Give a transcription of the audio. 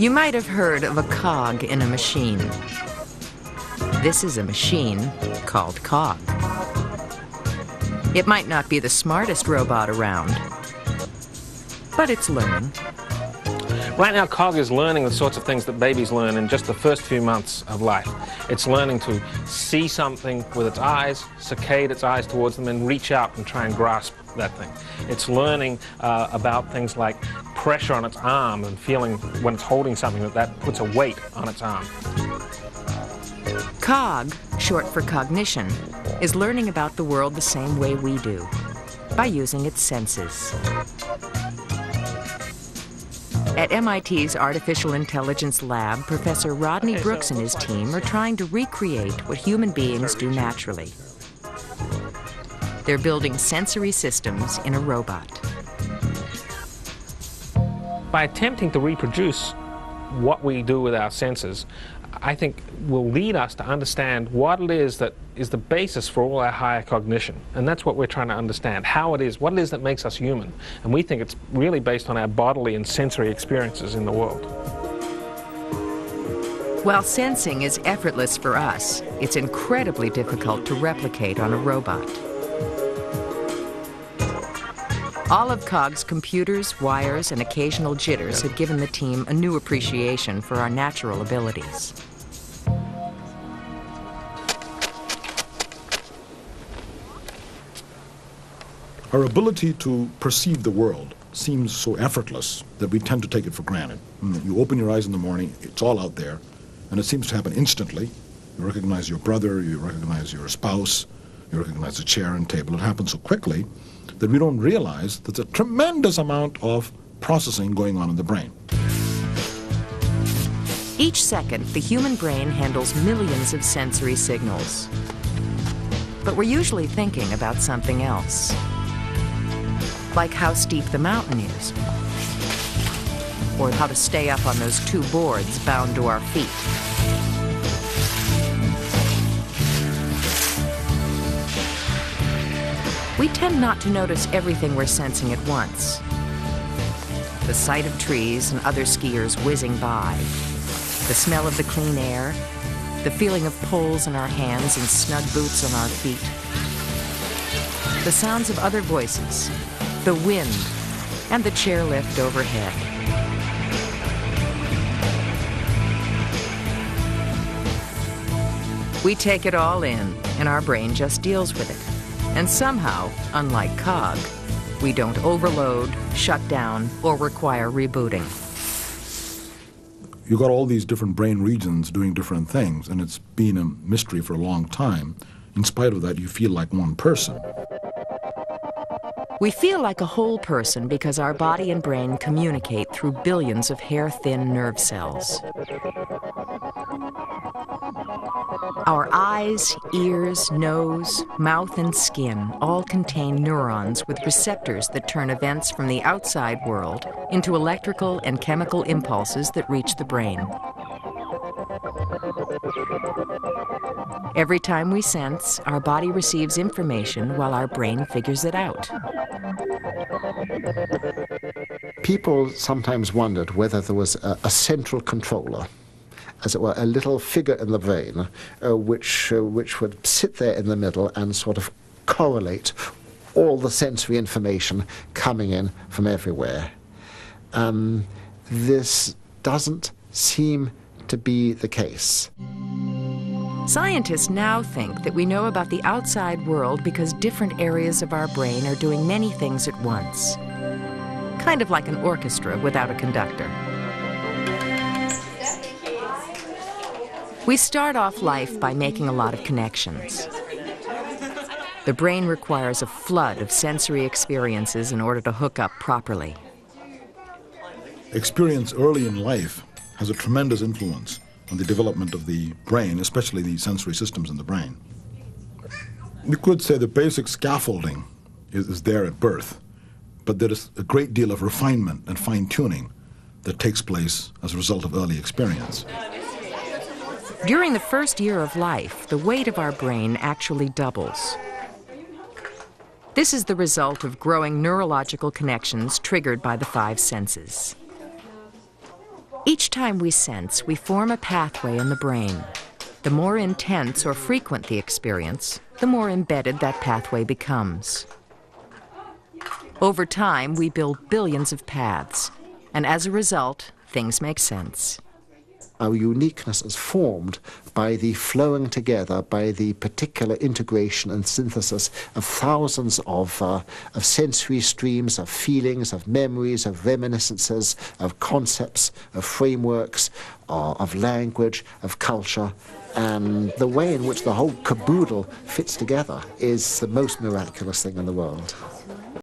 You might have heard of a cog in a machine. This is a machine called cog. It might not be the smartest robot around, but it's learning. Right now, cog is learning the sorts of things that babies learn in just the first few months of life. It's learning to see something with its eyes, saccade its eyes towards them, and reach out and try and grasp that thing. It's learning about things like pressure on its arm and feeling when it's holding something that puts a weight on its arm. Cog, short for cognition, is learning about the world the same way we do, by using its senses. At MIT's Artificial Intelligence Lab, Professor Rodney Brooks and his team are trying to recreate what human beings do naturally. They're building sensory systems in a robot. By attempting to reproduce what we do with our senses, I think will lead us to understand what it is that is the basis for all our higher cognition. And that's what we're trying to understand, how it is, what it is that makes us human. And we think it's really based on our bodily and sensory experiences in the world. While sensing is effortless for us, it's incredibly difficult to replicate on a robot. All of COG's computers, wires, and occasional jitters have given the team a new appreciation for our natural abilities. Our ability to perceive the world seems so effortless that we tend to take it for granted. You open your eyes in the morning, it's all out there, and it seems to happen instantly. You recognize your brother, you recognize your spouse, you recognize the chair and table. It happens so quickly that we don't realize that there's a tremendous amount of processing going on in the brain. Each second, the human brain handles millions of sensory signals. But we're usually thinking about something else. Like how steep the mountain is, or how to stay up on those two boards bound to our feet. We tend not to notice everything we're sensing at once. The sight of trees and other skiers whizzing by, the smell of the clean air, the feeling of poles in our hands and snug boots on our feet, the sounds of other voices, the wind, and the chairlift overhead. We take it all in, and our brain just deals with it. And somehow, unlike COG, we don't overload, shut down, or require rebooting. You got all these different brain regions doing different things, and it's been a mystery for a long time. In spite of that, you feel like one person. We feel like a whole person because our body and brain communicate through billions of hair-thin nerve cells. Our eyes, ears, nose, mouth, and skin all contain neurons with receptors that turn events from the outside world into electrical and chemical impulses that reach the brain. Every time we sense, our body receives information while our brain figures it out. People sometimes wondered whether there was a central controller, as it were, a little figure in the brain, which would sit there in the middle and sort of correlate all the sensory information coming in from everywhere. This doesn't seem to be the case. Scientists now think that we know about the outside world because different areas of our brain are doing many things at once. Kind of like an orchestra without a conductor. We start off life by making a lot of connections. The brain requires a flood of sensory experiences in order to hook up properly. Experience early in life has a tremendous influence on the development of the brain, especially the sensory systems in the brain. We could say the basic scaffolding is there at birth, but there is a great deal of refinement and fine-tuning that takes place as a result of early experience. During the first year of life, the weight of our brain actually doubles. This is the result of growing neurological connections triggered by the five senses. Each time we sense, we form a pathway in the brain. The more intense or frequent the experience, the more embedded that pathway becomes. Over time, we build billions of paths, and as a result, things make sense. Our uniqueness is formed by the flowing together, by the particular integration and synthesis of thousands of sensory streams, of feelings, of memories, of reminiscences, of concepts, of frameworks, of language, of culture. And the way in which the whole caboodle fits together is the most miraculous thing in the world.